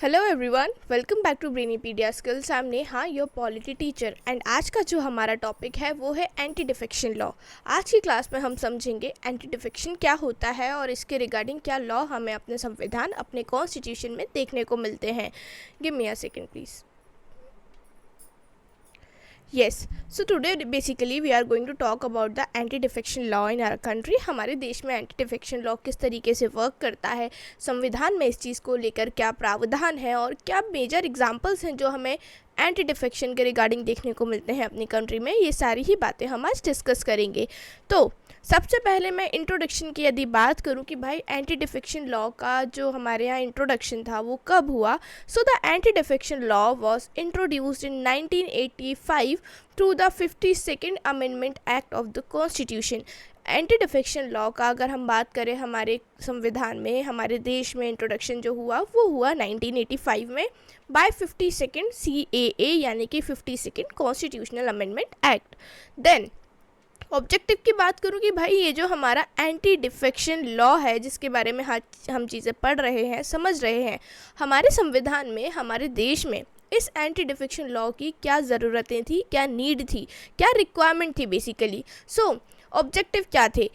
Hello everyone, welcome back to Brainypedia skills. I am Neha, your polity teacher. And आज का जो हमारा topic है वो है एंटी डिफेक्शन लॉ। आज की क्लास में हम समझेंगे एंटी डिफेक्शन क्या होता है और इसके रिगार्डिंग क्या लॉ हमें अपने संविधान, अपने कॉन्स्टिट्यूशन में देखने को मिलते हैं। Give me a second please. Yes, so today basically we are going to talk about the anti-defection law in our country। हमारे देश में एंटी डिफेक्शन लॉ किस तरीके से वर्क करता है, संविधान में इस चीज़ को लेकर क्या प्रावधान है और क्या मेजर एग्जांपल्स हैं जो हमें एंटी डिफेक्शन के रिगार्डिंग देखने को मिलते हैं अपनी कंट्री में। ये सारी ही बातें हम आज डिस्कस करेंगे। तो सबसे पहले मैं इंट्रोडक्शन की यदि बात करूं कि भाई एंटी डिफेक्शन लॉ का जो हमारे यहाँ इंट्रोडक्शन था वो कब हुआ। So the anti defection law was introduced in 1985 through the 52nd amendment act of the constitution. Anti defection law का अगर हम बात करें हमारे संविधान में, हमारे देश में इंट्रोडक्शन जो हुआ वो हुआ 1985 में बाय 52nd CAA यानी कि 52nd constitutional amendment act. Then objective की बात करूँ कि भाई ये जो हमारा एंटी डिफेक्शन लॉ है जिसके बारे में हम चीज़ें पढ़ रहे हैं, समझ रहे हैं, हमारे संविधान में, हमारे देश में इस एंटी डिफेक्शन लॉ की क्या ज़रूरतें थी, क्या नीड थी, क्या रिक्वायरमेंट थी बेसिकली। सो ऑब्जेक्टिव क्या थे?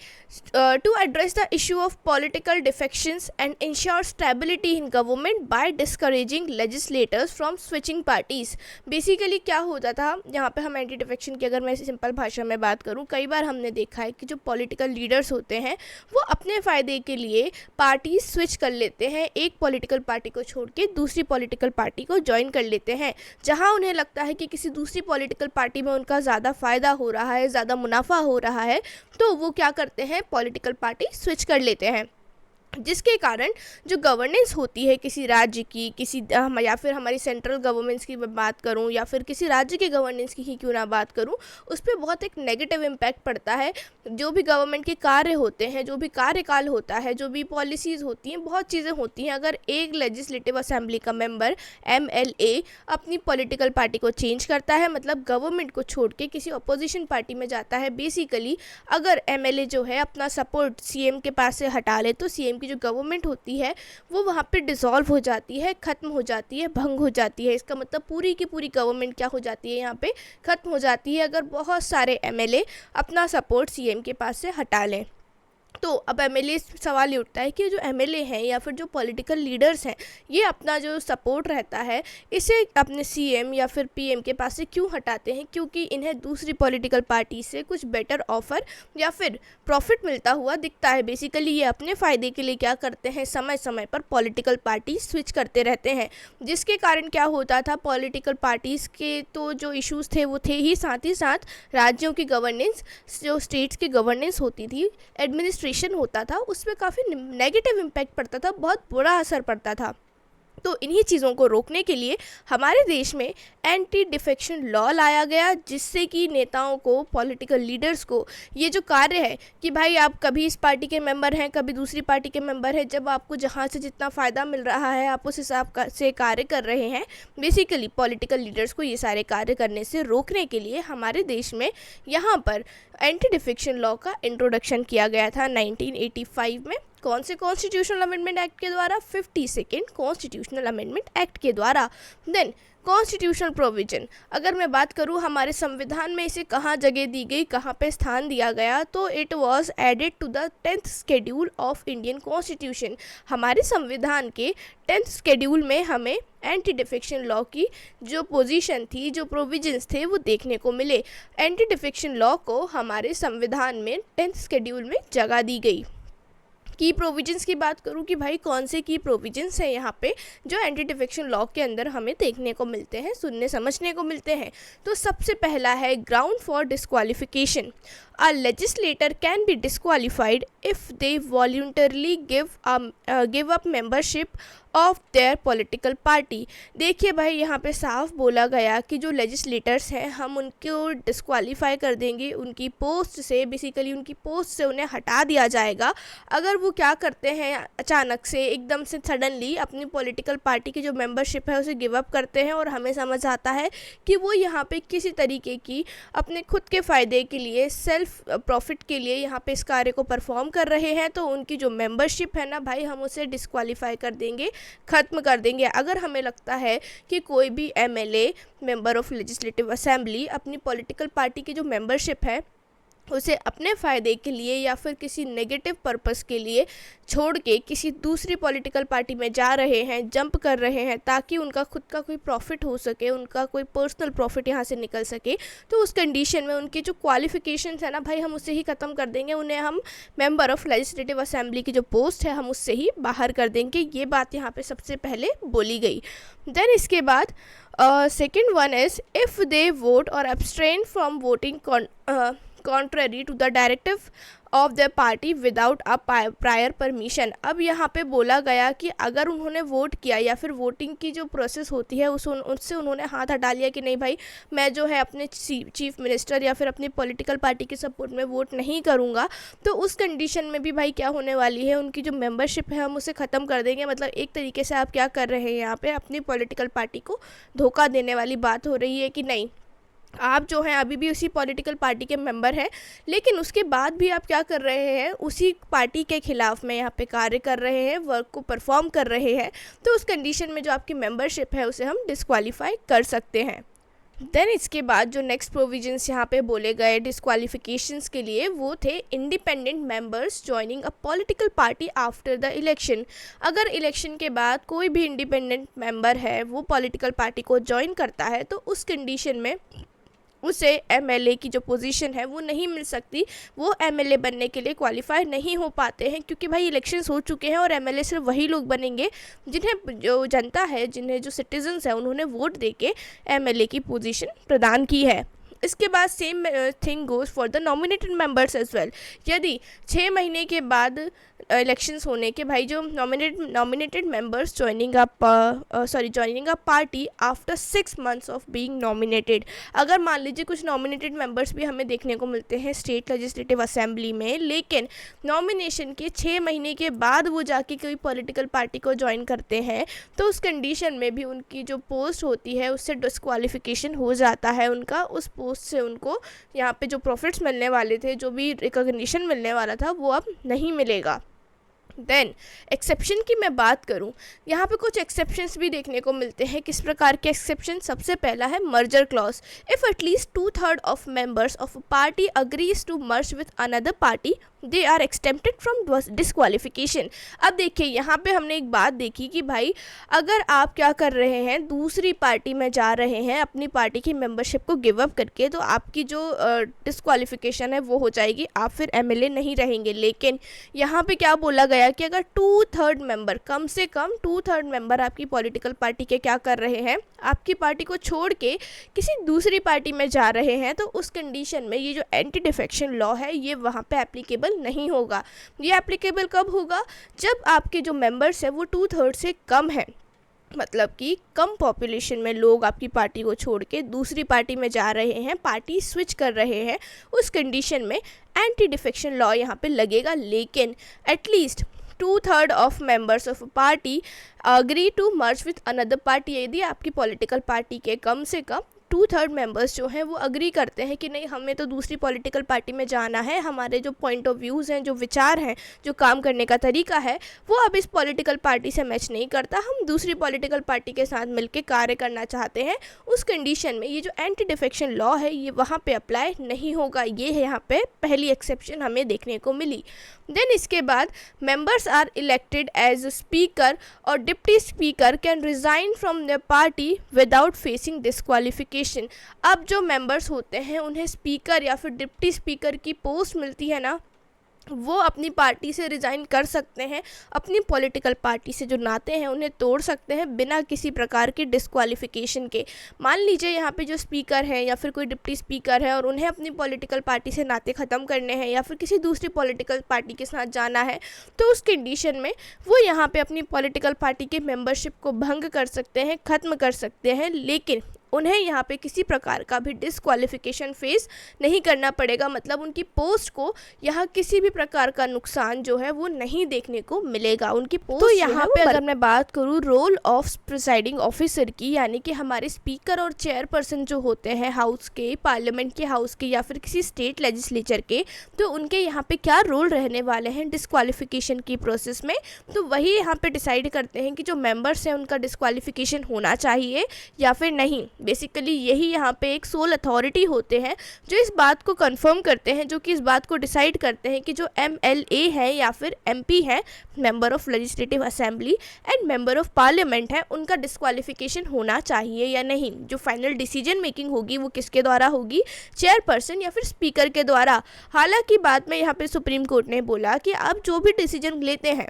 To address the issue of political defections and ensure stability in government by discouraging legislators from switching parties. Basically क्या होता था यहाँ पे, हम एंटी डिफेक्शन की अगर मैं सिंपल भाषा में बात करूँ, कई बार हमने देखा है कि जो पॉलिटिकल लीडर्स होते हैं वो अपने फ़ायदे के लिए पार्टी स्विच कर लेते हैं, एक पॉलिटिकल पार्टी को छोड़ के दूसरी पॉलिटिकल पार्टी को ज्वाइन कर लेते हैं। जहाँ उन्हें लगता है कि किसी दूसरी पॉलिटिकल पार्टी में उनका ज़्यादा फ़ायदा हो रहा है, ज़्यादा मुनाफा हो रहा है, तो वो क्या करते हैं, पॉलिटिकल पार्टी स्विच कर लेते हैं। जिसके कारण जो गवर्नेंस होती है किसी राज्य की, या फिर हमारी सेंट्रल गवर्नमेंट्स की बात करूं या फिर किसी राज्य के गवर्नेंस की ही क्यों ना बात करूं, उस पर बहुत एक नेगेटिव इम्पैक्ट पड़ता है। जो भी गवर्नमेंट के कार्य होते हैं, जो भी कार्यकाल होता है, जो भी पॉलिसीज़ होती हैं, बहुत चीज़ें होती हैं, अगर एक लेजिस्लेटिव असेंबली का मेंबर MLA अपनी पॉलिटिकल पार्टी को चेंज करता है, मतलब गवर्नमेंट को छोड़ के किसी अपोजिशन पार्टी में जाता है, बेसिकली अगर MLA जो है अपना सपोर्ट CM के पास से हटा ले तो CM की जो गवर्नमेंट होती है वो वहाँ पे डिसॉल्व हो जाती है, ख़त्म हो जाती है, भंग हो जाती है। इसका मतलब पूरी की पूरी गवर्नमेंट क्या हो जाती है, यहाँ पे ख़त्म हो जाती है, अगर बहुत सारे MLA अपना सपोर्ट CM के पास से हटा लें। तो अब MLA सवाल ये उठता है कि जो MLA हैं या फिर जो पॉलिटिकल लीडर्स हैं, ये अपना जो सपोर्ट रहता है इसे अपने CM या फिर PM के पास से क्यों हटाते हैं? क्योंकि इन्हें दूसरी पॉलिटिकल पार्टी से कुछ बेटर ऑफर या फिर प्रॉफिट मिलता हुआ दिखता है। बेसिकली ये अपने फ़ायदे के लिए क्या करते हैं, समय समय पर पॉलिटिकल पार्टी स्विच करते रहते हैं। जिसके कारण क्या होता था, पॉलिटिकल पार्टीज़ के तो जो इश्यूज़ थे वो थे ही, साथ राज्यों की गवर्नेंस, जो स्टेट्स की गवर्नेंस होती थी, एडमिनिस्ट्रेशन होता था, उस पर काफ़ी नेगेटिव इम्पैक्ट पड़ता था, बहुत बुरा असर पड़ता था। तो इन्हीं चीज़ों को रोकने के लिए हमारे देश में एंटी डिफेक्शन लॉ लाया गया, जिससे कि नेताओं को, पॉलिटिकल लीडर्स को ये जो कार्य है कि भाई आप कभी इस पार्टी के मेंबर हैं, कभी दूसरी पार्टी के मेंबर हैं, जब आपको जहाँ से जितना फ़ायदा मिल रहा है आप उस हिसाब से कार्य कर रहे हैं। बेसिकली पॉलिटिकल लीडर्स को ये सारे कार्य करने से रोकने के लिए हमारे देश में यहाँ पर एंटी डिफेक्शन लॉ का इंट्रोडक्शन किया गया था 1985 में। कौन से कॉन्स्टिट्यूशनल अमेंडमेंट एक्ट के द्वारा? 52nd कॉन्स्टिट्यूशनल अमेंडमेंट एक्ट के द्वारा। देन कॉन्स्टिट्यूशनल प्रोविजन, अगर मैं बात करूँ हमारे संविधान में इसे कहाँ जगह दी गई, कहाँ पे स्थान दिया गया, तो it was added to the 10th schedule of Indian constitution. हमारे संविधान के 10th शेड्यूल में हमें एंटी डिफेक्शन लॉ की जो पोजीशन थी, जो प्रोविजंस थे, वो देखने को मिले। एंटी डिफेक्शन लॉ को हमारे संविधान में 10th शेड्यूल में जगह दी गई। की प्रोविजंस की बात करूं कि भाई कौन से की प्रोविजंस हैं यहाँ पे जो एंटी डिफेक्शन लॉ के अंदर हमें देखने को मिलते हैं, सुनने समझने को मिलते हैं। तो सबसे पहला है ground for disqualification. A legislator can be disqualified if they voluntarily give up membership of their political party. देखिए भाई यहाँ पे साफ बोला गया कि जो लेजिस्लेटर्स हैं हम उनको डिस्क्वालीफाई कर देंगे उनकी पोस्ट से, बेसिकली उनकी पोस्ट से उन्हें हटा दिया जाएगा अगर वो क्या करते हैं, अचानक से एकदम से सडनली अपनी पॉलिटिकल पार्टी की जो मेंबरशिप है उसे गिव अप करते हैं, और हमें समझ आता है कि वो यहाँ पे किसी तरीके की अपने खुद के फ़ायदे के लिए, सेल्फ प्रॉफिट के लिए यहाँ पे इस कार्य को परफॉर्म कर रहे हैं। तो उनकी जो मेंबरशिप है ना भाई, हम उसे डिस्क्वालीफाई कर देंगे, ख़त्म कर देंगे। अगर हमें लगता है कि कोई भी MLA, member of legislative assembly, अपनी पॉलिटिकल पार्टी की जो मेंबरशिप है उसे अपने फ़ायदे के लिए या फिर किसी नेगेटिव पर्पस के लिए छोड़ के किसी दूसरी पॉलिटिकल पार्टी में जा रहे हैं, जंप कर रहे हैं ताकि उनका खुद का कोई प्रॉफिट हो सके, उनका कोई पर्सनल प्रॉफिट यहाँ से निकल सके, तो उस कंडीशन में उनके जो क्वालिफिकेशंस है ना भाई, हम उससे ही ख़त्म कर देंगे। उन्हें हम मेंबर ऑफ लेजिस्लेटिव असेंबली की जो पोस्ट है हम उससे ही बाहर कर देंगे। ये बात यहाँ पे सबसे पहले बोली गई। देन इसके बाद second one is if they vote or abstain from voting contrary to the directive of their party without a prior permission। अब यहाँ पे बोला गया कि अगर उन्होंने वोट किया या फिर वोटिंग की जो प्रोसेस होती है उससे उन्होंने हाथ हटा लिया कि नहीं भाई, मैं जो है अपने चीफ मिनिस्टर या फिर अपनी पॉलिटिकल पार्टी के सपोर्ट में वोट नहीं करूँगा, तो उस कंडीशन में भी भाई क्या होने वाली है, उनकी जो मेंबरशिप है हम उसे ख़त्म कर देंगे। मतलब एक तरीके से आप क्या कर रहे हैं, यहाँ पर अपनी पॉलिटिकल पार्टी को धोखा देने वाली बात हो रही है कि नहीं, आप जो हैं अभी भी उसी पॉलिटिकल पार्टी के मेंबर हैं, लेकिन उसके बाद भी आप क्या कर रहे हैं, उसी पार्टी के खिलाफ में यहाँ पे कार्य कर रहे हैं, वर्क को परफॉर्म कर रहे हैं। तो उस कंडीशन में जो आपकी मेंबरशिप है उसे हम डिस्क्वालीफाई कर सकते हैं। देन इसके बाद जो नेक्स्ट प्रोविजंस यहाँ पे बोले गए डिस्क्वालिफिकेशंस के लिए, वो थे independent members joining a political party after the election. अगर इलेक्शन के बाद कोई भी इंडिपेंडेंट मेंबर है वो पॉलिटिकल पार्टी को ज्वाइन करता है, तो उस कंडीशन में उसे एमएलए की जो पोजीशन है वो नहीं मिल सकती, वो एमएलए बनने के लिए क्वालिफाई नहीं हो पाते हैं, क्योंकि भाई इलेक्शंस हो चुके हैं और एमएलए सिर्फ वही लोग बनेंगे जिन्हें जो जनता है, जिन्हें जो सिटीजन्स है उन्होंने वोट देके एमएलए की पोजीशन प्रदान की है। इसके बाद same thing goes for the nominated members as well. यदि 6 महीने के बाद इलेक्शंस होने के भाई जो nominated members joining a party after 6 months of being nominated, अगर मान लीजिए कुछ नॉमिनेटेड मेंबर्स भी हमें देखने को मिलते हैं स्टेट लेजिस्लेटिव असेंबली में, लेकिन नॉमिनेशन के 6 महीने के बाद वो जाके कोई पॉलिटिकल पार्टी को ज्वाइन करते हैं, तो उस कंडीशन में भी उनकी जो पोस्ट होती है उससे डिस्क्वालिफिकेशन हो जाता है उनका। उस पोस्ट से उनको यहाँ पे जो प्रॉफिट्स मिलने वाले थे, जो भी रिकॉग्निशन मिलने वाला था, वो अब नहीं मिलेगा। देन एक्सेप्शन की मैं बात करूं, यहाँ पे कुछ एक्सेप्शंस भी देखने को मिलते हैं। किस प्रकार के एक्सेप्शन? सबसे पहला है merger clause. If at least 2/3 of members of a party agrees to merge with another party they are exempted from disqualification. अब देखिए यहाँ पे हमने एक बात देखी कि भाई अगर आप क्या कर रहे हैं, दूसरी पार्टी में जा रहे हैं अपनी पार्टी की मेंबरशिप को गिव अप करके, तो आपकी जो डिस्क्वालिफिकेशन है वो हो जाएगी, आप फिर एमएलए नहीं रहेंगे। लेकिन यहाँ पे क्या बोला गया कि अगर 2/3 मेंबर, कम से कम 2/3 मेंबर आपकी पॉलिटिकल पार्टी के क्या कर रहे हैं, आपकी पार्टी को छोड़ के किसी दूसरी पार्टी में जा रहे हैं, तो उस कंडीशन में ये जो एंटी डिफेक्शन लॉ है ये वहाँ पे एप्लीकेबल नहीं होगा। ये एप्लीकेबल कब होगा? जब आपके जो मेंबर्स है वो 2/3 से कम है, मतलब कि कम पॉपुलेशन में लोग आपकी पार्टी को छोड़ के दूसरी पार्टी में जा रहे हैं, पार्टी स्विच कर रहे हैं, उस कंडीशन में एंटी डिफेक्शन लॉ यहाँ पे लगेगा। लेकिन at least 2/3 of members of party agree to merge with another party, यदि आपकी पॉलिटिकल पार्टी के कम से कम 2/3 मेंबर्स जो हैं वो अग्री करते हैं कि नहीं, हमें तो दूसरी पॉलिटिकल पार्टी में जाना है, हमारे जो पॉइंट ऑफ व्यूज़ हैं, जो विचार हैं, जो काम करने का तरीका है, वो अब इस पॉलिटिकल पार्टी से मैच नहीं करता, हम दूसरी पॉलिटिकल पार्टी के साथ मिलकर कार्य करना चाहते हैं, उस कंडीशन में ये जो एंटी डिफेक्शन लॉ है ये वहाँ पे अप्लाई नहीं होगा। ये है यहाँ पे पहली एक्सेप्शन हमें देखने को मिली। देन इसके बाद members are elected as speaker और deputy speaker can resign from the party without facing disqualification. अब जो मेंबर्स होते हैं उन्हें स्पीकर या फिर डिप्टी स्पीकर की पोस्ट मिलती है ना, वो अपनी पार्टी से रिज़ाइन कर सकते हैं, अपनी पॉलिटिकल पार्टी से जो नाते हैं उन्हें तोड़ सकते हैं बिना किसी प्रकार की डिस्क्वालिफिकेशन के। मान लीजिए यहाँ पे जो स्पीकर है या फिर कोई डिप्टी स्पीकर है और उन्हें अपनी पॉलिटिकल पार्टी से नाते ख़त्म करने हैं या फिर किसी दूसरी पॉलिटिकल पार्टी के साथ जाना है, तो उस कंडीशन में वो यहाँ पर अपनी पॉलिटिकल पार्टी की मेम्बरशिप को भंग कर सकते हैं, ख़त्म कर सकते हैं। लेकिन उन्हें यहाँ पे किसी प्रकार का भी डिस्क्वालिफिकेशन फेस नहीं करना पड़ेगा, मतलब उनकी पोस्ट को यहाँ किसी भी प्रकार का नुकसान जो है वो नहीं देखने को मिलेगा, उनकी पोस्ट। तो यहाँ पे अगर मैं बात करूँ रोल ऑफ प्रिसाइडिंग ऑफिसर की, यानी कि हमारे स्पीकर और चेयरपर्सन जो होते हैं हाउस के, पार्लियामेंट के हाउस के या फिर किसी स्टेट लेजिस्लेचर के, तो उनके यहाँ पे क्या रोल रहने वाले हैं डिस्क्वालिफिकेशन की प्रोसेस में, तो वही यहाँ पे डिसाइड करते हैं कि जो मेंबर्स हैं उनका डिस्क्वालिफिकेशन होना चाहिए या फिर नहीं। बेसिकली यही यहाँ पे एक सोल अथॉरिटी होते हैं जो इस बात को कंफर्म करते हैं, जो कि इस बात को डिसाइड करते हैं कि जो MLA है या फिर MP है, member of legislative assembly and member of parliament है, उनका डिस्क्वालिफिकेशन होना चाहिए या नहीं। जो फाइनल डिसीजन मेकिंग होगी वो किसके द्वारा होगी, चेयरपर्सन या फिर स्पीकर के द्वारा। हालांकि बाद में यहाँ पे सुप्रीम कोर्ट ने बोला कि आप जो भी डिसीजन लेते हैं,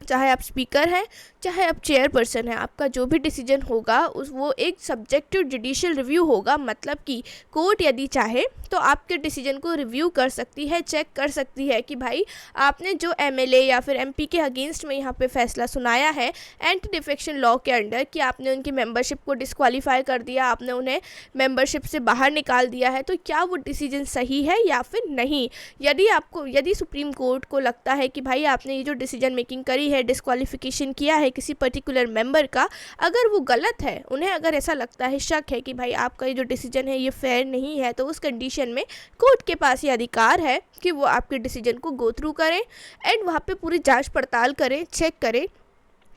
चाहे आप स्पीकर हैं चाहे आप चेयरपर्सन हैं, आपका जो भी डिसीजन होगा वो एक सब्जेक्ट टू जुडिशियल रिव्यू होगा। मतलब कि कोर्ट यदि चाहे तो आपके डिसीजन को रिव्यू कर सकती है, चेक कर सकती है कि भाई आपने जो MLA या फिर MP के अगेंस्ट में यहाँ पे फैसला सुनाया है एंटी डिफेक्शन लॉ के अंडर, कि आपने उनकी मेंबरशिप को डिस्क्वालीफाई कर दिया, आपने उन्हें मेंबरशिप से बाहर निकाल दिया है, तो क्या वो डिसीजन सही है या फिर नहीं। यदि सुप्रीम कोर्ट को लगता है कि भाई आपने ये जो डिसीजन मेकिंग करी है, डिस्क्वालिफिकेशन किया है किसी पर्टिकुलर मेंबर का, अगर वो गलत है, उन्हें अगर ऐसा लगता है, शक है कि भाई आपका ये जो डिसीजन है ये फेयर नहीं है, तो उस कंडीशन में कोर्ट के पास ये अधिकार है कि वो आपके डिसीजन को गो थ्रू करें एंड वहाँ पे पूरी जांच पड़ताल करें, चेक करें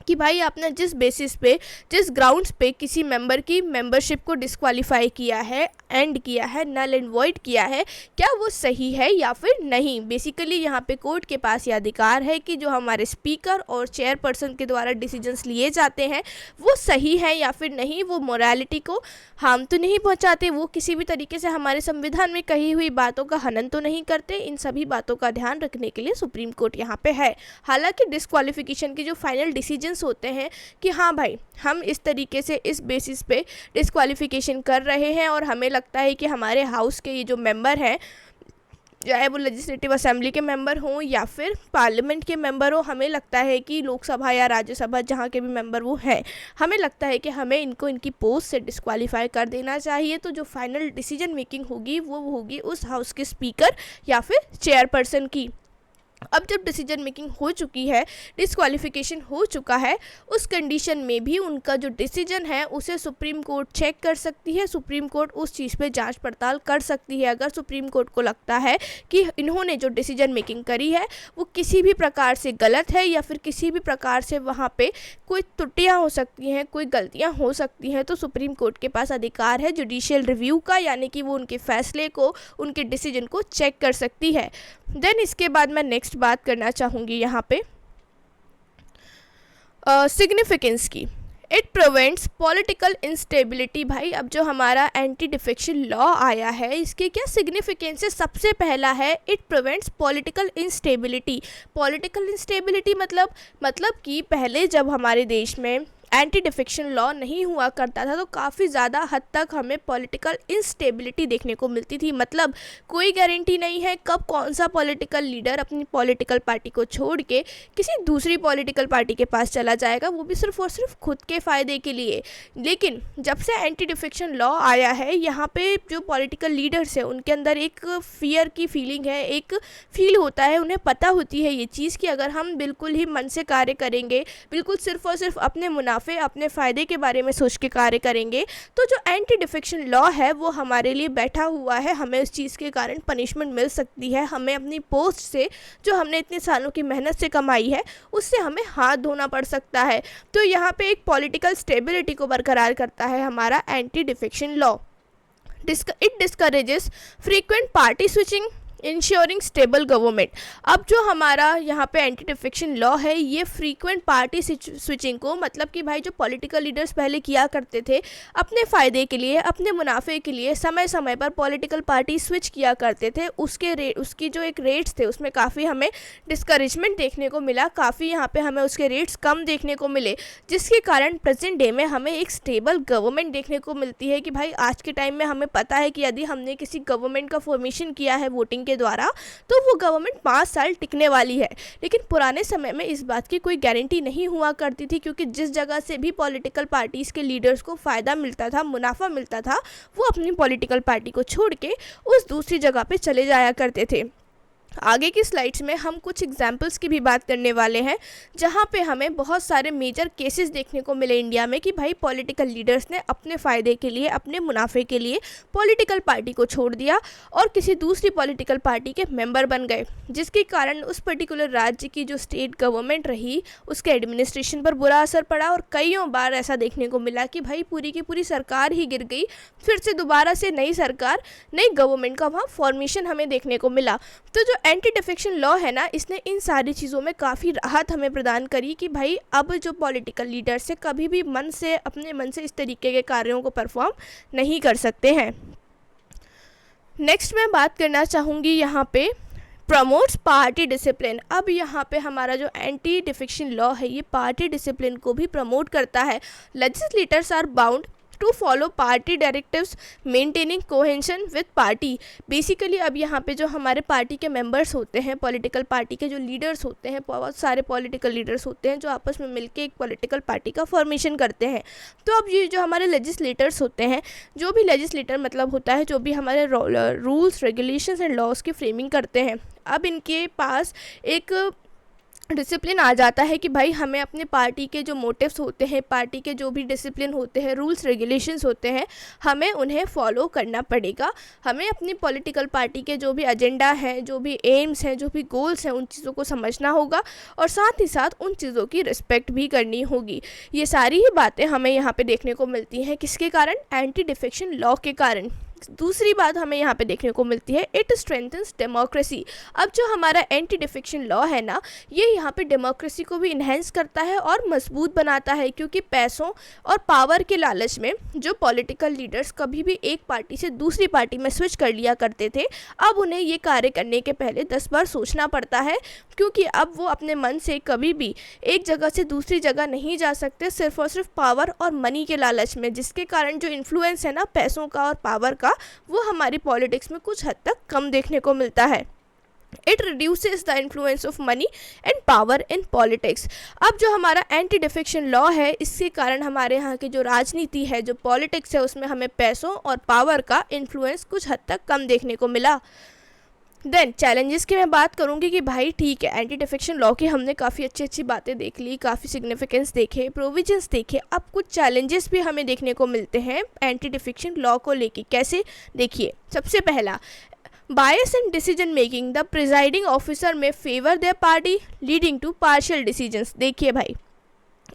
कि भाई आपने जिस बेसिस पे, जिस ग्राउंड्स पे किसी मेंबर की मेंबरशिप को डिस्क्वालीफाई किया है, एंड किया है, नल एंड वॉइड किया है, क्या वो सही है या फिर नहीं। बेसिकली यहाँ पे कोर्ट के पास ये अधिकार है कि जो हमारे स्पीकर और चेयरपर्सन के द्वारा डिसीजंस लिए जाते हैं वो सही है या फिर नहीं, वो मोरालिटी को हार्म तो नहीं पहुँचाते, वो किसी भी तरीके से हमारे संविधान में कही हुई बातों का हनन तो नहीं करते। इन सभी बातों का ध्यान रखने के लिए सुप्रीम कोर्ट यहाँ पे है। हालांकि डिस्क्वालिफिकेशन की जो फाइनल डिसीजंस होते हैं कि हाँ भाई हम इस तरीके से इस बेसिस पे डिस्क्वालिफिकेशन कर रहे हैं और हमें लगता है कि हमारे हाउस के ये जो मेंबर हैं, चाहे वो लेजिस्लेटिव असेंबली के मेंबर हों या फिर पार्लियामेंट के मेंबर हो, हमें लगता है कि लोकसभा या राज्यसभा जहाँ के भी मेंबर वो हैं, हमें लगता है कि हमें इनको इनकी पोस्ट से डिस्क्वालीफाई कर देना चाहिए। तो जो फाइनल डिसीजन मेकिंग होगी वो होगी उस हाउस के स्पीकर या फिर चेयरपर्सन की। अब जब डिसीजन मेकिंग हो चुकी है, डिस्क्वालिफिकेशन हो चुका है, उस कंडीशन में भी उनका जो डिसीजन है उसे सुप्रीम कोर्ट चेक कर सकती है, सुप्रीम कोर्ट उस चीज़ पे जांच पड़ताल कर सकती है। अगर सुप्रीम कोर्ट को लगता है कि इन्होंने जो डिसीजन मेकिंग करी है वो किसी भी प्रकार से गलत है या फिर किसी भी प्रकार से वहाँ पे कोई त्रुटियाँ हो सकती हैं, कोई गलतियाँ हो सकती हैं, तो सुप्रीम कोर्ट के पास अधिकार है जुडिशियल रिव्यू का, यानी कि वो उनके फैसले को, उनके डिसीजन को चेक कर सकती है। देन इसके बाद मैं नेक्स्ट बात करना चाहूँगी यहाँ पे सिग्निफिकेंस की। It prevents political instability. भाई अब जो हमारा एंटी डिफेक्शन लॉ आया है इसके क्या सिग्निफिकेंस है। सबसे पहला है it prevents political instability. Political instability मतलब कि पहले जब हमारे देश में एंटी डिफेक्शन लॉ नहीं हुआ करता था तो काफ़ी ज़्यादा हद तक हमें पॉलिटिकल इंस्टेबिलिटी देखने को मिलती थी। मतलब कोई गारंटी नहीं है कब कौन सा पॉलिटिकल लीडर अपनी पॉलिटिकल पार्टी को छोड़ के किसी दूसरी पॉलिटिकल पार्टी के पास चला जाएगा, वो भी सिर्फ और सिर्फ खुद के फ़ायदे के लिए। लेकिन जब से एंटी डिफेक्शन लॉ आया है, यहाँ पे जो पॉलिटिकल लीडर्स हैं उनके अंदर एक फियर की फीलिंग है, एक फील होता है, उन्हें पता होती है ये चीज़ कि अगर हम बिल्कुल ही मन से कार्य करेंगे, बिल्कुल सिर्फ और सिर्फ अपने मुनाफे, अपने फ़ायदे के बारे में सोच के कार्य करेंगे, तो जो एंटी डिफेक्शन लॉ है वो हमारे लिए बैठा हुआ है, हमें उस चीज़ के कारण पनिशमेंट मिल सकती है, हमें अपनी पोस्ट से जो हमने इतने सालों की मेहनत से कमाई है उससे हमें हाथ धोना पड़ सकता है। तो यहाँ पे एक पॉलिटिकल स्टेबिलिटी को बरकरार करता है हमारा anti defection law. It discourages frequent party switching, ensuring stable government. अब जो हमारा यहाँ पे एंटी डिफेक्शन लॉ है ये फ्रीक्वेंट पार्टी स्विचिंग को, मतलब कि भाई जो पॉलिटिकल लीडर्स पहले किया करते थे अपने फ़ायदे के लिए, अपने मुनाफे के लिए समय समय पर पॉलिटिकल पार्टी स्विच किया करते थे, उसकी जो एक रेट्स थे उसमें काफ़ी हमें डिस्करेजमेंट देखने को मिला, काफ़ी यहाँ पे हमें उसके रेट्स कम देखने को मिले, जिसके कारण प्रेजेंट डे में हमें एक स्टेबल गवर्नमेंट देखने को मिलती है। कि भाई आज के टाइम में हमें पता है कि यदि हमने किसी गवर्नमेंट का फॉर्मेशन किया है वोटिंग के द्वारा, तो वो गवर्नमेंट 5 साल टिकने वाली है। लेकिन पुराने समय में इस बात की कोई गारंटी नहीं हुआ करती थी, क्योंकि जिस जगह से भी पॉलिटिकल पार्टीज़ के लीडर्स को फ़ायदा मिलता था, मुनाफा मिलता था, वो अपनी पॉलिटिकल पार्टी को छोड़ के उस दूसरी जगह पे चले जाया करते थे। आगे की स्लाइड्स में हम कुछ एग्जाम्पल्स की भी बात करने वाले हैं, जहाँ पे हमें बहुत सारे मेजर केसेस देखने को मिले इंडिया में कि भाई पॉलिटिकल लीडर्स ने अपने फ़ायदे के लिए, अपने मुनाफे के लिए पॉलिटिकल पार्टी को छोड़ दिया और किसी दूसरी पॉलिटिकल पार्टी के मेंबर बन गए, जिसके कारण उस पर्टिकुलर राज्य की जो स्टेट गवर्नमेंट रही उसके एडमिनिस्ट्रेशन पर बुरा असर पड़ा। और कईयों बार ऐसा देखने को मिला कि भाई पूरी की पूरी सरकार ही गिर गई, फिर से दोबारा से नई सरकार, नई गवर्नमेंट का वहाँ फॉर्मेशन हमें देखने को मिला। तो जो एंटी डिफेक्शन लॉ है ना, इसने इन सारी चीज़ों में काफ़ी राहत हमें प्रदान करी कि भाई अब जो पॉलिटिकल लीडर्स से कभी भी अपने मन से इस तरीके के कार्यों को परफॉर्म नहीं कर सकते हैं। नेक्स्ट मैं बात करना चाहूँगी यहाँ पे प्रमोट्स पार्टी डिसिप्लिन। अब यहाँ पे हमारा जो एंटी डिफेक्शन लॉ है ये पार्टी डिसिप्लिन को भी प्रमोट करता है। Legislators are bound to follow party directives maintaining cohesion with party. Basically अब यहाँ पे जो हमारे पार्टी के मेंबर्स होते हैं, पॉलिटिकल पार्टी के जो लीडर्स होते हैं, बहुत सारे पॉलिटिकल लीडर्स होते हैं जो आपस में मिलके एक पॉलिटिकल पार्टी का फॉर्मेशन करते हैं। तो अब ये जो हमारे लेजिस्लेटर्स होते हैं, जो भी लेजिस्लेटर मतलब होता है जो भी हमारे रूल्स रेगुलेशंस एंड लॉज की फ्रेमिंग करते हैं, अब इनके पास एक डिसिप्लिन आ जाता है कि भाई हमें अपने पार्टी के जो मोटिव्स होते हैं, पार्टी के जो भी डिसिप्लिन होते हैं, रूल्स रेगुलेशंस होते हैं, हमें उन्हें फॉलो करना पड़ेगा। हमें अपनी पॉलिटिकल पार्टी के जो भी एजेंडा है, जो भी एम्स हैं, जो भी गोल्स हैं, उन चीज़ों को समझना होगा और साथ ही साथ उन चीज़ों की रिस्पेक्ट भी करनी होगी। ये सारी ही बातें हमें यहाँ पे देखने को मिलती हैं, किसके कारण? एंटी डिफेक्शन लॉ के कारण। दूसरी बात हमें यहाँ पे देखने को मिलती है, इट स्ट्रेंथन्स डेमोक्रेसी। अब जो हमारा एंटी डिफेक्शन लॉ है ना, ये यहाँ पे डेमोक्रेसी को भी इन्हेंस करता है और मजबूत बनाता है, क्योंकि पैसों और पावर के लालच में जो पॉलिटिकल लीडर्स कभी भी एक पार्टी से दूसरी पार्टी में स्विच कर लिया करते थे, अब उन्हें ये कार्य करने के पहले 10 बार सोचना पड़ता है, क्योंकि अब वो अपने मन से कभी भी एक जगह से दूसरी जगह नहीं जा सकते, सिर्फ और सिर्फ पावर और मनी के लालच में, जिसके कारण जो इन्फ्लुएंस है ना पैसों का और पावर का, वो हमारी पॉलिटिक्स में कुछ हद तक कम देखने को मिलता है। It reduces the influence of money and power in politics. अब जो हमारा एंटी डिफेक्शन लॉ है, इसके कारण हमारे यहाँ की जो राजनीति है, जो पॉलिटिक्स है, उसमें हमें पैसों और पावर का इन्फ्लुएंस कुछ हद तक कम देखने को मिला। देन चैलेंजेस की मैं बात करूँगी कि भाई ठीक है, एंटी डिफेक्शन लॉ की हमने काफ़ी अच्छी बातें देख ली, काफ़ी सिग्निफिकेंस देखे, प्रोविजंस देखे। अब कुछ चैलेंजेस भी हमें देखने को मिलते हैं एंटी डिफेक्शन लॉ को लेके। कैसे? देखिए, सबसे पहला, bias in decision making, the presiding officer may favour their party leading to partial decisions. देखिए भाई,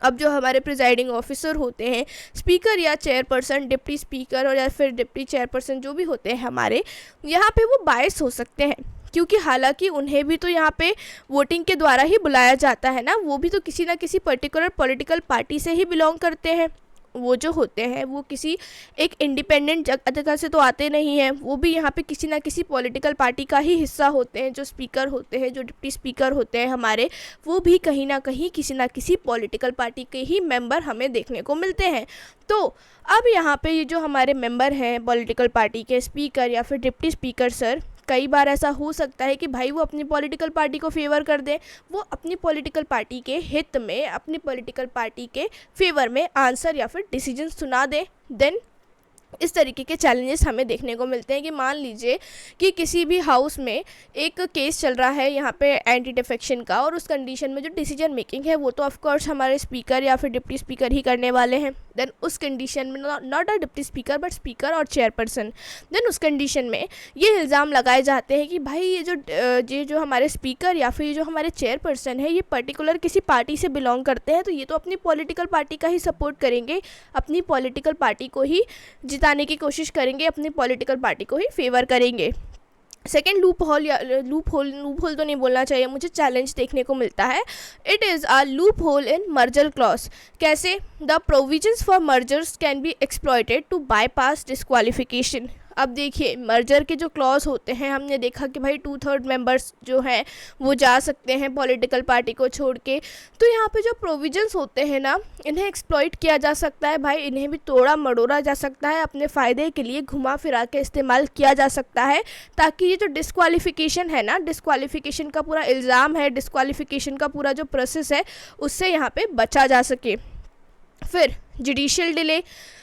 अब जो हमारे प्रिजाइडिंग ऑफिसर होते हैं, स्पीकर या चेयरपर्सन, डिप्टी स्पीकर और या फिर डिप्टी चेयरपर्सन जो भी होते हैं हमारे, यहाँ पे वो बायस हो सकते हैं, क्योंकि हालांकि उन्हें भी तो यहाँ पे वोटिंग के द्वारा ही बुलाया जाता है ना, वो भी तो किसी ना किसी पर्टिकुलर पॉलिटिकल पार्टी से ही बिलोंग करते हैं। वो जो होते हैं वो किसी एक इंडिपेंडेंट जगह से तो आते नहीं हैं, वो भी यहाँ पे किसी ना किसी पॉलिटिकल पार्टी का ही हिस्सा होते हैं। जो स्पीकर होते हैं, जो डिप्टी स्पीकर होते हैं हमारे, वो भी कहीं ना कहीं किसी ना किसी पॉलिटिकल पार्टी के ही मेंबर हमें देखने को मिलते हैं। तो अब यहाँ पे ये जो हमारे मेंबर हैं पॉलिटिकल पार्टी के, स्पीकर या फिर डिप्टी स्पीकर सर, कई बार ऐसा हो सकता है कि भाई वो अपनी पॉलिटिकल पार्टी को फेवर कर दें, वो अपनी पॉलिटिकल पार्टी के हित में, अपनी पॉलिटिकल पार्टी के फेवर में आंसर या फिर डिसीजन सुना दें। देन इस तरीके के चैलेंजेस हमें देखने को मिलते हैं कि मान लीजिए कि किसी भी हाउस में एक केस चल रहा है यहाँ पे एंटी डिफेक्शन का, और उस कंडीशन में जो डिसीजन मेकिंग है वो तो ऑफ कोर्स हमारे स्पीकर या फिर डिप्टी स्पीकर ही करने वाले हैं। देन उस कंडीशन में not a deputy speaker but speaker और चेयरपर्सन, देन उस कंडीशन में ये इल्ज़ाम लगाए जाते हैं कि भाई ये जो हमारे स्पीकर या फिर ये जो हमारे चेयरपर्सन है, ये पर्टिकुलर किसी पार्टी से बिलोंग करते हैं, तो ये तो अपनी पॉलिटिकल पार्टी का ही सपोर्ट करेंगे, अपनी पॉलिटिकल पार्टी को ही जिताने की कोशिश करेंगे, अपनी पॉलिटिकल पार्टी को ही फेवर करेंगे। सेकेंड लूप होल तो नहीं बोलना चाहिए मुझे, चैलेंज देखने को मिलता है। It is a loop hole in merger clause. कैसे? The provisions for mergers can be exploited to bypass disqualification. अब देखिए मर्जर के जो क्लॉज होते हैं, हमने देखा कि भाई 2/3 मेंबर्स जो हैं वो जा सकते हैं पॉलिटिकल पार्टी को छोड़ के। तो यहाँ पे जो प्रोविजंस होते हैं ना, इन्हें एक्सप्लॉइट किया जा सकता है भाई, इन्हें भी तोड़ा मड़ोड़ा जा सकता है, अपने फ़ायदे के लिए घुमा फिरा के इस्तेमाल किया जा सकता है, ताकि ये जो डिस्क्वालिफिकेशन है ना, डिस्क्वालिफिकेशन का पूरा इल्ज़ाम है, डिस्क्वालिफिकेशन का पूरा जो प्रोसेस है उससे यहाँ पे बचा जा सके। फिर judicial delay,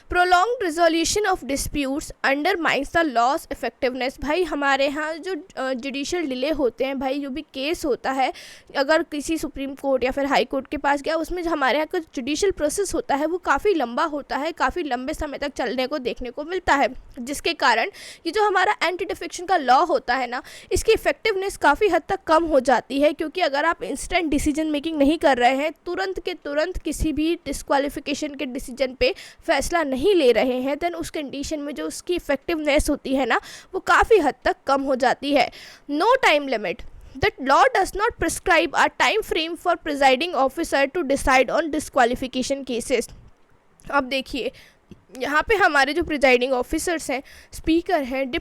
prolonged resolution of disputes undermines the loss effectiveness. भाई हमारे यहाँ जो जुडिशियल डिले होते हैं भाई, जो भी केस होता है अगर किसी सुप्रीम कोर्ट या फिर हाई कोर्ट के पास गया, उसमें जो हमारे यहाँ का जुडिशियल प्रोसेस होता है वो काफ़ी लंबा होता है, काफ़ी लंबे समय तक चलने को देखने को मिलता है, जिसके कारण ये जो हमारा एंटी डिफेक्शन का लॉ होता है ना, इसकी इफेक्टिवनेस काफ़ी हद तक कम हो जाती है। क्योंकि अगर आप इंस्टेंट डिसीजन मेकिंग नहीं कर रहे हैं, तुरंत के तुरंत किसी भी डिस्क्वालिफिकेशन के डिसीजन पे फैसला नहीं ले रहे हैं, देन उस कंडीशन में जो उसकी इफेक्टिवनेस होती है ना, वो काफ़ी हद तक कम हो जाती है। No time limit, that law does not prescribe a time frame for presiding officer to decide on disqualification cases। अब देखिए यहाँ पे हमारे जो प्रिजाइडिंग ऑफिसर्स हैं, स्पीकर हैं,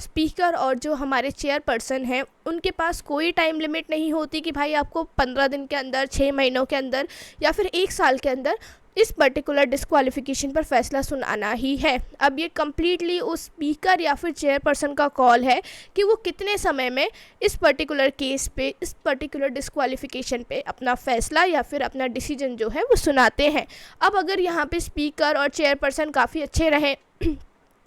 स्पीकर और जो हमारे चेयरपर्सन हैं, उनके पास कोई टाइम लिमिट नहीं होती कि भाई आपको 15 दिन के अंदर, 6 महीनों के अंदर या फिर 1 साल के अंदर इस पर्टिकुलर डिस्क्वालिफिकेशन पर फैसला सुनाना ही है। अब ये कम्प्लीटली उस स्पीकर या फिर चेयरपर्सन का कॉल है कि वो कितने समय में इस पर्टिकुलर केस पे, इस पर्टिकुलर डिस्क्वालिफिकेशन पे अपना फैसला या फिर अपना डिसीजन जो है वो सुनाते हैं। अब अगर यहाँ पे स्पीकर और चेयरपर्सन काफ़ी अच्छे रहें,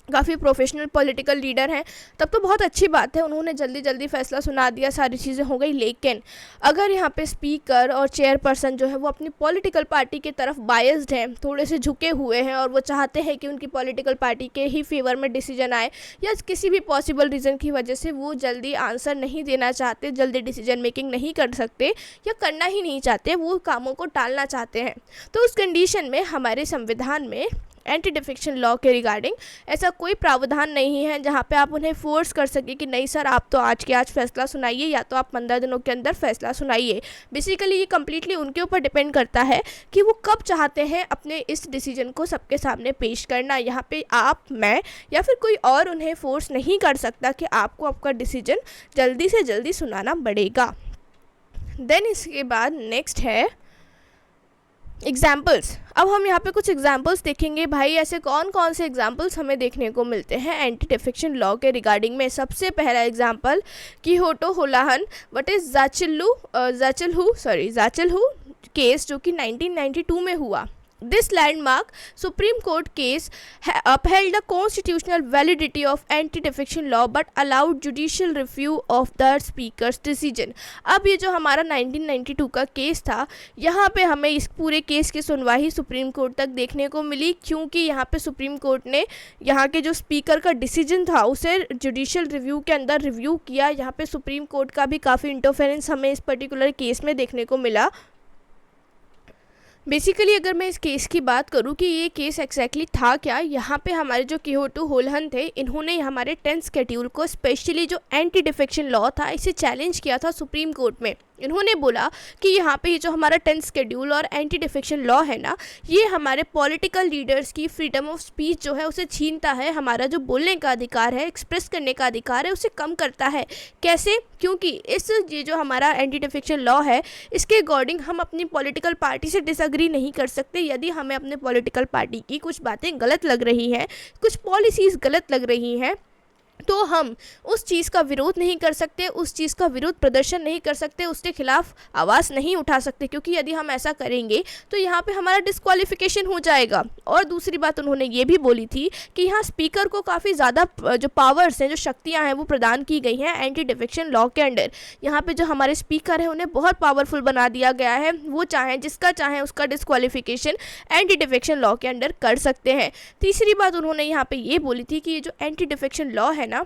काफ़ी प्रोफेशनल पॉलिटिकल लीडर हैं, तब तो बहुत अच्छी बात है, उन्होंने जल्दी जल्दी फैसला सुना दिया, सारी चीज़ें हो गई। लेकिन अगर यहाँ पे स्पीकर और चेयरपर्सन जो है वो अपनी पॉलिटिकल पार्टी की तरफ बायस्ड हैं, थोड़े से झुके हुए हैं और वो चाहते हैं कि उनकी पॉलिटिकल पार्टी के ही फेवर में डिसीजन आए, या किसी भी पॉसिबल रीज़न की वजह से वो जल्दी आंसर नहीं देना चाहते, जल्दी डिसीजन मेकिंग नहीं कर सकते या करना ही नहीं चाहते, वो कामों को टालना चाहते हैं, तो उस कंडीशन में हमारे संविधान में एंटी डिफेक्शन लॉ के रिगार्डिंग ऐसा कोई प्रावधान नहीं है जहाँ पे आप उन्हें फोर्स कर सके कि नहीं सर आप तो आज के आज फैसला सुनाइए, या तो आप 15 दिनों के अंदर फैसला सुनाइए। बेसिकली ये कम्प्लीटली उनके ऊपर डिपेंड करता है कि वो कब चाहते हैं अपने इस डिसीजन को सबके सामने पेश करना। यहाँ पे आप, मैं या फिर कोई और उन्हें फोर्स नहीं कर सकता कि आपको आपका डिसीजन जल्दी से जल्दी सुनाना पड़ेगा। देन इसके बाद नेक्स्ट है एग्जाम्पल्स। अब हम यहाँ पे कुछ एग्जाम्पल्स देखेंगे भाई, ऐसे कौन कौन से एग्जाम्पल्स हमें देखने को मिलते हैं एंटी डिफेक्शन लॉ के रिगार्डिंग में। सबसे पहला example Kihoto Hollohan what is Zachillhu case, जो कि 1992 में हुआ। This landmark Supreme Court case upheld the constitutional validity of anti-defection law but allowed judicial review of the Speaker's decision। अब ये जो हमारा 1992 का केस था, यहाँ पे हमें इस पूरे केस की सुनवाई सुप्रीम कोर्ट तक देखने को मिली, क्योंकि यहाँ पे सुप्रीम कोर्ट ने यहाँ के जो स्पीकर का डिसीजन था उसे जुडिशियल रिव्यू के अंदर रिव्यू किया। यहाँ पे सुप्रीम कोर्ट का भी काफ़ी इंटरफेरेंस हमें इस पर्टिकुलर केस में देखने को मिला। बेसिकली अगर मैं इस केस की बात करूं कि ये केस एक्जैक्टली था क्या, यहाँ पे हमारे जो किहोटो होलाहन थे, इन्होंने हमारे 10th शेड्यूल को, स्पेशली जो एंटी डिफेक्शन लॉ था, इसे चैलेंज किया था सुप्रीम कोर्ट में। इन्होंने बोला कि यहाँ पे जो हमारा 10th शेड्यूल और एंटी डिफेक्शन लॉ है ना, ये हमारे पॉलिटिकल लीडर्स की फ्रीडम ऑफ स्पीच जो है उसे छीनता है, हमारा जो बोलने का अधिकार है, एक्सप्रेस करने का अधिकार है, उसे कम करता है। कैसे? क्योंकि ये जो हमारा एंटी डिफेक्शन लॉ है, इसके अकॉर्डिंग हम अपनी पॉलिटिकल पार्टी से डिसएग्री नहीं कर सकते। यदि हमें अपने पॉलिटिकल पार्टी की कुछ बातें गलत लग रही हैं, कुछ पॉलिसीज़ गलत लग रही हैं, तो हम उस चीज़ का विरोध नहीं कर सकते, उस चीज़ का विरोध प्रदर्शन नहीं कर सकते, उसके खिलाफ आवाज़ नहीं उठा सकते, क्योंकि यदि हम ऐसा करेंगे तो यहाँ पे हमारा डिस्क्वालिफिकेशन हो जाएगा। और दूसरी बात उन्होंने ये भी बोली थी कि यहाँ स्पीकर को काफ़ी ज़्यादा जो पावर्स हैं, जो शक्तियाँ हैं, वो प्रदान की गई हैं एंटी डिफेक्शन लॉ के अंडर। यहाँ पे जो हमारे स्पीकर हैं उन्हें बहुत पावरफुल बना दिया गया है, वो चाहें जिसका चाहें उसका डिस्क्वालिफिकेशन एंटी डिफेक्शन लॉ के अंडर कर सकते हैं। तीसरी बात उन्होंने यहाँ पे ये बोली थी कि ये जो एंटी डिफेक्शन लॉ है ना,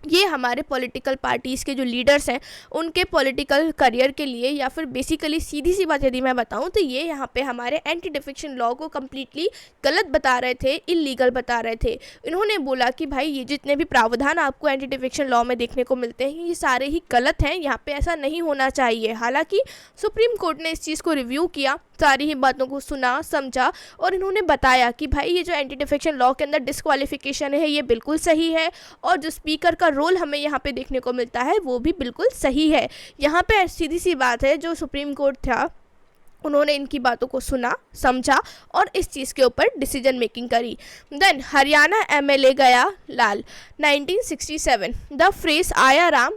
ये हमारे पॉलिटिकल पार्टीज़ के जो लीडर्स हैं उनके पॉलिटिकल करियर के लिए, या फिर बेसिकली सीधी सी बात यदि मैं बताऊं तो ये यहाँ पे हमारे एंटी डिफेक्शन लॉ को कम्प्लीटली गलत बता रहे थे, इलीगल बता रहे थे। इन्होंने बोला कि भाई ये जितने भी प्रावधान आपको एंटी डिफेक्शन लॉ में देखने को मिलते हैं, ये सारे ही गलत हैं, यहाँ पे ऐसा नहीं होना चाहिए। हालांकि सुप्रीम कोर्ट ने इस चीज़ को रिव्यू किया सारी ही बातों को सुना, समझा और इन्होंने बताया कि भाई ये जो एंटी डिफेक्शन लॉ के अंदर डिस्क्वालिफिकेशन है ये बिल्कुल सही है और जो स्पीकर का रोल हमें यहाँ पे देखने को मिलता है वो भी बिल्कुल सही है। यहाँ पे सीधी सी बात है, जो सुप्रीम कोर्ट था उन्होंने इनकी बातों को सुना, समझा और इस चीज़ के ऊपर डिसीजन मेकिंग करी। देन हरियाणा एमएलए गया लाल 1967, द फ्रेज आया Ram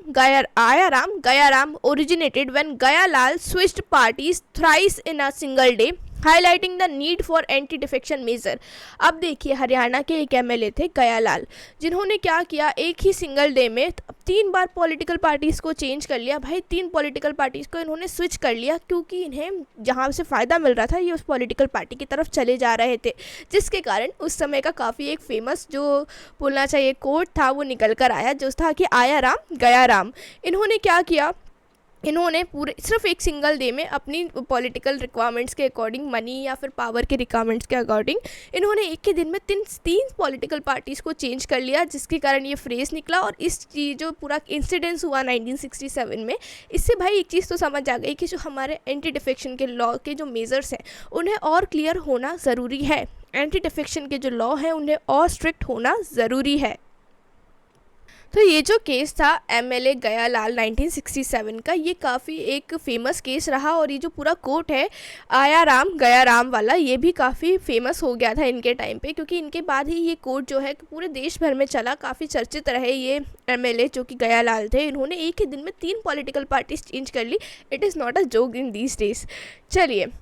originated when Gaya Lal switched parties thrice in a single day, highlighting the need for anti defection measure. अब देखिए हरियाणा के एक एमएलए थे गया लाल, जिन्होंने क्या किया, एक ही सिंगल डे में 3 बार पॉलिटिकल पार्टीज़ को चेंज कर लिया। भाई 3 पॉलिटिकल पार्टीज़ को इन्होंने स्विच कर लिया क्योंकि इन्हें जहाँ से फ़ायदा मिल रहा था ये उस पॉलिटिकल पार्टी की तरफ चले जा रहे थे, जिसके कारण उस समय का काफ़ी एक फेमस जो बोलना चाहिए कोट था वो निकल कर आया, जो था कि आया राम गया राम। इन्होंने क्या किया, इन्होंने पूरे सिर्फ एक सिंगल डे में अपनी पॉलिटिकल रिक्वायरमेंट्स के अकॉर्डिंग, मनी या फिर पावर के रिक्वायरमेंट्स के अकॉर्डिंग इन्होंने एक ही दिन में तीन पॉलिटिकल पार्टीज़ को चेंज कर लिया, जिसके कारण ये फ्रेज निकला। और इस चीज़ जो पूरा इंसिडेंस हुआ 1967 में, इससे भाई एक चीज़ तो समझ आ गई कि जो हमारे एंटी डिफेक्शन के लॉ के जो मेजर्स हैं उन्हें और क्लियर होना ज़रूरी है। एंटी डिफेक्शन के जो लॉ हैं उन्हें और स्ट्रिक्ट होना ज़रूरी है। तो ये जो केस था एमएलए गया लाल 1967 का, ये काफ़ी एक फेमस केस रहा और ये जो पूरा कोर्ट है आया राम गया राम वाला, ये भी काफ़ी फेमस हो गया था इनके टाइम पे, क्योंकि इनके बाद ही ये कोर्ट जो है पूरे देश भर में चला, काफ़ी चर्चित रहे ये एमएलए जो कि गया लाल थे। इन्होंने एक ही दिन में 3 पॉलिटिकल पार्टीज चेंज कर ली। It is not a joke in these days. चलिए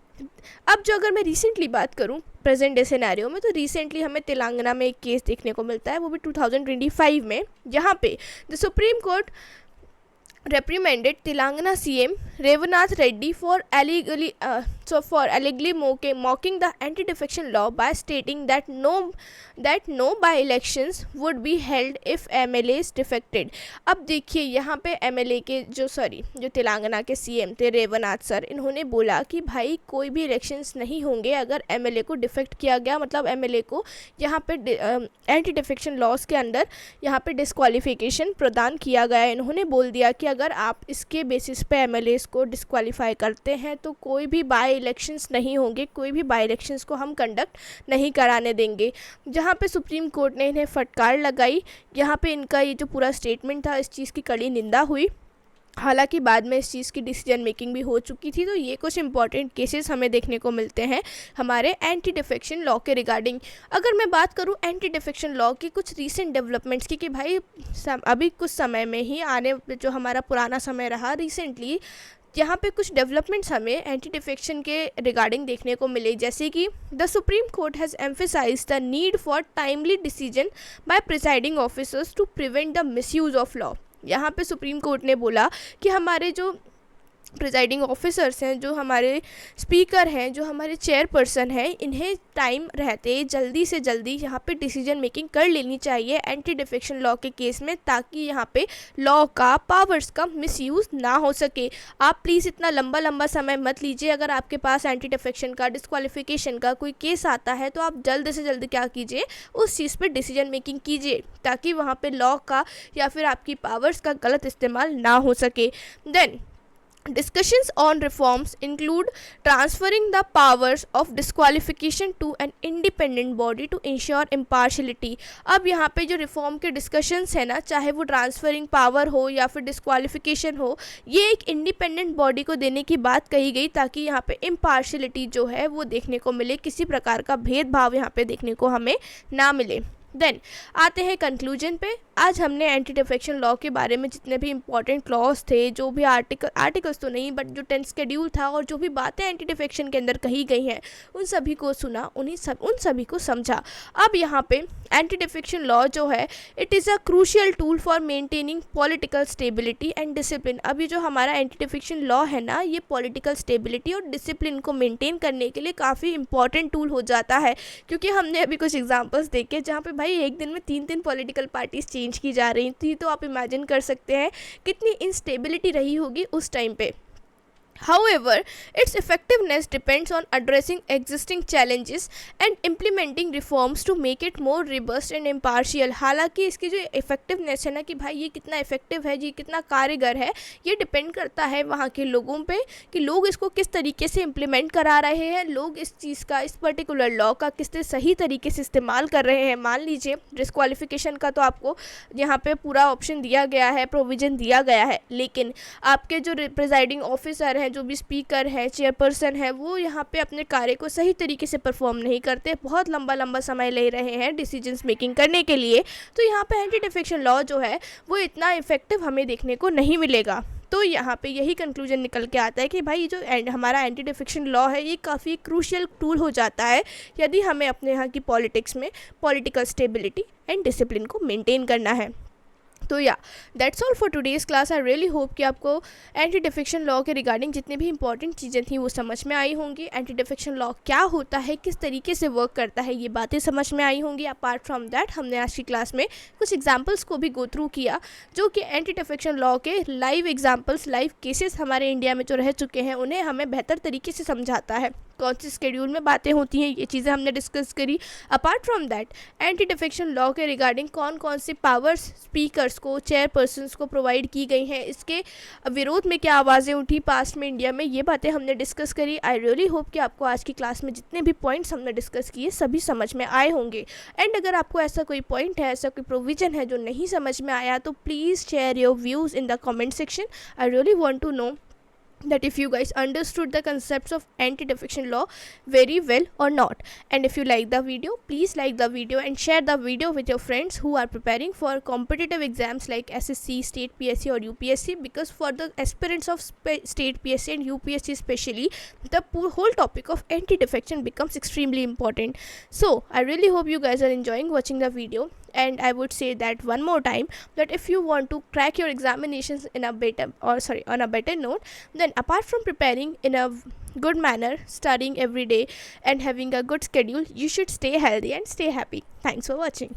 अब जो अगर मैं रिसेंटली बात करूं प्रेजेंट डे सिनेरियो में, तो रिसेंटली हमें तेलंगाना में एक केस देखने को मिलता है, वो भी 2025 में, जहां पे the supreme court reprimanded Telangana CM Revanath Reddy for allegedly mocking the anti-defection law by stating that no by-elections would be held if MLAs defected। अब देखिए यहाँ पे MLA के जो तेलंगाना के CM थे रेवनाथ सर, इन्होंने बोला कि भाई कोई भी इलेक्शंस नहीं होंगे अगर MLA को डिफेक्ट किया गया, मतलब MLA को यहाँ पे एंटी डिफेक्शन लॉज के अंदर यहाँ पे डिस्क्वालिफिकेशन प्रदान किया गया। इन्होंने बोल दिया कि अगर आप इसके बेसिस पे एमएलएस को डिस्क्वालीफाई करते हैं तो कोई भी बाई इलेक्शंस नहीं होंगे, कोई भी बाई इलेक्शंस को हम कंडक्ट नहीं कराने देंगे। जहाँ पे सुप्रीम कोर्ट ने इन्हें फटकार लगाई, यहाँ पे इनका ये जो पूरा स्टेटमेंट था इस चीज़ की कड़ी निंदा हुई। हालांकि बाद में इस चीज़ की डिसीजन मेकिंग भी हो चुकी थी। तो ये कुछ इंपॉर्टेंट केसेस हमें देखने को मिलते हैं हमारे एंटी डिफेक्शन लॉ के रिगार्डिंग। अगर मैं बात करूं एंटी डिफेक्शन लॉ की कुछ रीसेंट डेवलपमेंट्स की, कि भाई अभी कुछ समय में ही आने जो हमारा पुराना समय रहा, रिसेंटली यहाँ पे कुछ डेवलपमेंट्स हमें एंटी डिफेक्शन के रिगार्डिंग देखने को मिले, जैसे कि the supreme court has emphasized the need for timely decision by presiding officers to prevent the misuse of law. यहाँ पे सुप्रीम कोर्ट ने बोला कि हमारे जो प्रिजाइडिंग ऑफिसर्स हैं, जो हमारे स्पीकर हैं, जो हमारे चेयरपर्सन हैं, इन्हें टाइम रहते जल्दी से जल्दी यहाँ पे डिसीजन मेकिंग कर लेनी चाहिए एंटी डिफेक्शन लॉ के केस में, ताकि यहाँ पे लॉ का पावर्स का मिसयूज़ ना हो सके। आप प्लीज़ इतना लंबा समय मत लीजिए। अगर आपके पास एंटी डिफेक्शन का, डिस्क्वालिफिकेशन का कोई केस आता है तो आप जल्द से जल्द क्या कीजिए, उस चीज़ पर डिसीजन मेकिंग कीजिए, ताकि वहाँ पर लॉ का या फिर आपकी पावर्स का गलत इस्तेमाल ना हो सके। Then Discussions on reforms include transferring the powers of disqualification to an independent body to ensure impartiality। अब यहाँ पे जो रिफॉर्म के डिस्कशंस है ना, चाहे वो ट्रांसफरिंग पावर हो या फिर डिस्क्वालिफिकेशन हो, ये एक इंडिपेंडेंट बॉडी को देने की बात कही गई, ताकि यहाँ पे इम्पार्शलिटी जो है वो देखने को मिले, किसी प्रकार का भेदभाव यहाँ पे देखने को हमें ना मिले। देन आते हैं कंक्लूजन पे। आज हमने एंटी डिफेक्शन लॉ के बारे में जितने भी इंपॉर्टेंट क्लॉज थे, जो भी आर्टिकल्स तो नहीं बट जो 10th शेड्यूल था और जो भी बातें एंटी डिफेक्शन के अंदर कही गई हैं, उन सभी को सुना, उन सभी को समझा। अब यहाँ पे एंटी डिफेक्शन लॉ जो है, it is a crucial tool for maintaining political stability and discipline. अभी जो हमारा एंटी डिफेक्शन लॉ है ना, ये पॉलिटिकल स्टेबिलिटी और डिसिप्लिन को मेंटेन करने के लिए काफ़ी इंपॉर्टेंट टूल हो जाता है, क्योंकि हमने अभी कुछ एग्जांपल्स देखे जहाँ पे भाई एक दिन में 3 पॉलिटिकल पार्टीज चेंज की जा रही थी। तो आप इमेजिन कर सकते हैं कितनी इंस्टेबिलिटी रही होगी उस टाइम पे। However, its effectiveness depends on addressing existing challenges and implementing reforms to make it more robust and impartial. हालांकि इसकी जो इफ़ेक्टिवनेस है ना कि भाई ये कितना इफ़ेक्टिव है, ये कितना कारगर है, ये डिपेंड करता है वहाँ के लोगों पे कि लोग इसको किस तरीके से इम्प्लीमेंट करा रहे हैं, लोग इस चीज़ का, इस पर्टिकुलर लॉ का किस सही तरीके से इस्तेमाल कर रहे हैं. मान लीजिए डिस्क्वालिफिकेशन का तो आपको यहाँ पे पूरा ऑप्शन दिया गया है, प्रोविज़न दिया गया है, लेकिन आपके जो प्रिजाइडिंग ऑफिसर हैं, जो भी स्पीकर हैं, चेयरपर्सन है, वो यहाँ पे अपने कार्य को सही तरीके से परफॉर्म नहीं करते, बहुत लंबा लंबा समय ले रहे हैं डिसीजंस मेकिंग करने के लिए. तो यहाँ पे एंटी डिफेक्शन लॉ जो है वो इतना इफेक्टिव हमें देखने को नहीं मिलेगा. तो यहाँ पे यही कंक्लूजन निकल के आता है कि भाई जो हमारा एंटी डिफेक्शन लॉ है ये काफ़ी क्रूशियल टूल हो जाता है यदि हमें अपने यहाँ की पॉलिटिक्स में पॉलिटिकल स्टेबिलिटी एंड डिसिप्लिन को मेंटेन करना है. तो या that's all for today's class. I really hope कि आपको एंटी डिफेक्शन लॉ के रिगार्डिंग जितनी भी इंपॉर्टेंट चीज़ें थी वो समझ में आई होंगी. एंटी डिफेक्शन लॉ क्या होता है, किस तरीके से वर्क करता है, ये बातें समझ में आई होंगी. अपार्ट फ्रॉम दैट हमने आज की क्लास में कुछ एग्जाम्पल्स को भी गो थ्रू किया जो कि एंटी डिफेक्शन लॉ के लाइव एग्जाम्पल्स, लाइव केसेस हमारे इंडिया में जो रह चुके हैं उन्हें हमें बेहतर तरीके से समझाता है. कौन सी स्केड्यूल में बातें होती हैं, ये चीज़ें हमने डिस्कस करी. Apart from that anti defection law के रिगार्डिंग कौन कौन सी पावर्स स्पीकर्स को, चेयरपर्सन्स को प्रोवाइड की गई हैं, इसके विरोध में क्या आवाज़ें उठी पास्ट में इंडिया में, ये बातें हमने डिस्कस करी. आई रियली होप कि आपको आज की क्लास में जितने भी पॉइंट्स हमने डिस्कस किए सभी समझ में आए होंगे. एंड अगर आपको ऐसा कोई पॉइंट है, ऐसा कोई प्रोविज़न है जो नहीं समझ में आया तो please share your views in the comment section. I really want to know that if you guys understood the concepts of anti-defection law very well or not. And if you like the video, please like the video and share the video with your friends who are preparing for competitive exams like SSC, state PSC or UPSC, because for the aspirants of state PSC and UPSC especially, the whole topic of anti-defection becomes extremely important. So I really hope you guys are enjoying watching the video. And I would say that one more time, that if you want to crack your examinations in a better, on a better note, then apart from preparing in a good manner, studying every day and having a good schedule, you should stay healthy and stay happy. Thanks for watching.